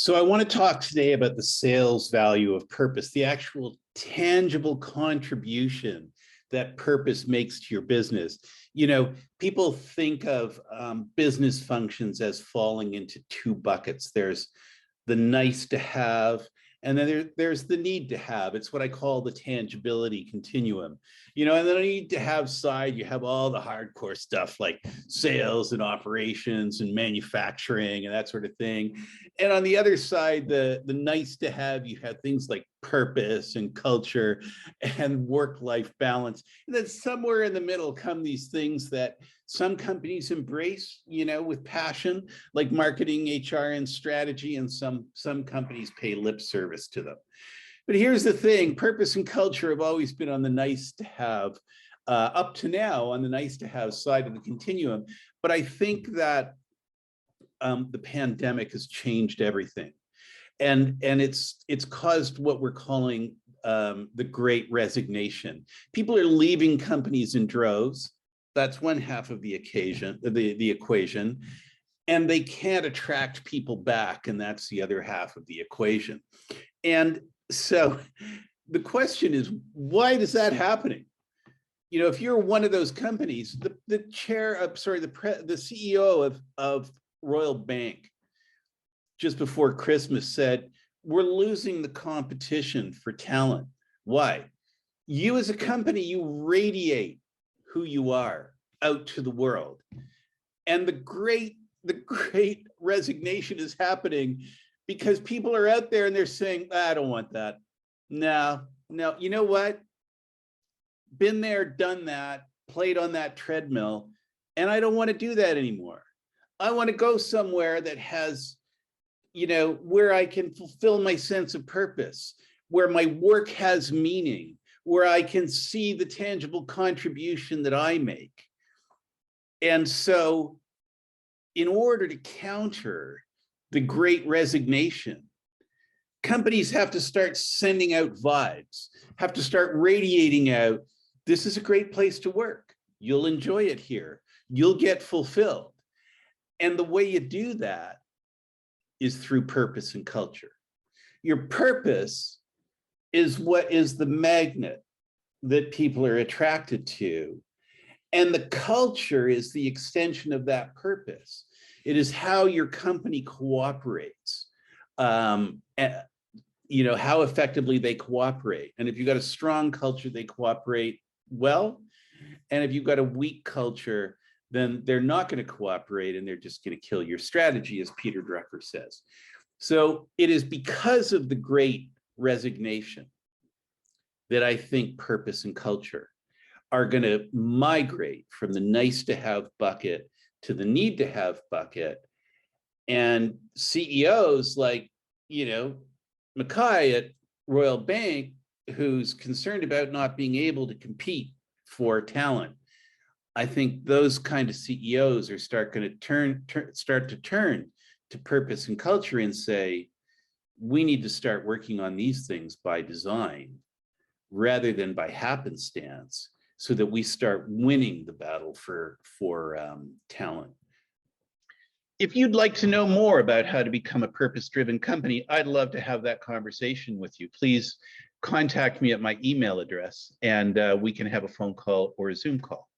So I want to talk today about the sales value of purpose, the actual tangible contribution that purpose makes to your business. You know, people think of business functions as falling into two buckets. There's the nice to have, and then there's the need to have. It's what I call the tangibility continuum. You know, and then the need to have side, you have all the hardcore stuff like sales and operations and manufacturing and that sort of thing. And on the other side, the nice to have, you have things like purpose and culture and work-life balance. And then somewhere in the middle come these things that some companies embrace, you know, with passion, like marketing, HR, and strategy, and some companies pay lip service to them. But here's the thing, purpose and culture have always been on the nice to have, up to now on the nice to have side of the continuum. But I think that the pandemic has changed everything. And it's caused what we're calling the Great Resignation. People are leaving companies in droves. That's one half of the equation, and they can't attract people back, and that's the other half of the equation. And so the question is, why is that happening? You know, if you're one of those companies, the CEO of Royal Bank just before Christmas said, we're losing the competition for talent. Why? You as a company, you radiate who you are out to the world. And the great resignation is happening because people are out there and they're saying, I don't want that. No, you know what? Been there, done that, played on that treadmill, and I don't want to do that anymore. I want to go somewhere that has, you know, where I can fulfill my sense of purpose, where my work has meaning, where I can see the tangible contribution that I make. And so in order to counter the Great Resignation, companies have to start sending out vibes, have to start radiating out, this is a great place to work. You'll enjoy it here. You'll get fulfilled. And the way you do that is through purpose and culture. Your purpose is what is the magnet that people are attracted to. And the culture is the extension of that purpose. It is how your company cooperates, and, you know, how effectively they cooperate. And if you've got a strong culture, they cooperate well. And if you've got a weak culture, then they're not going to cooperate and they're just going to kill your strategy, as Peter Drucker says. So it is because of the Great Resignation that I think purpose and culture are going to migrate from the nice to have bucket to the need to have bucket. And CEOs like, you know, Mackay at Royal Bank, who's concerned about not being able to compete for talent, I think those kind of CEOs are start to turn to purpose and culture and say, we need to start working on these things by design rather than by happenstance, so that we start winning the battle for talent. If you'd like to know more about how to become a purpose-driven company, I'd love to have that conversation with you. Please contact me at my email address, and we can have a phone call or a Zoom call.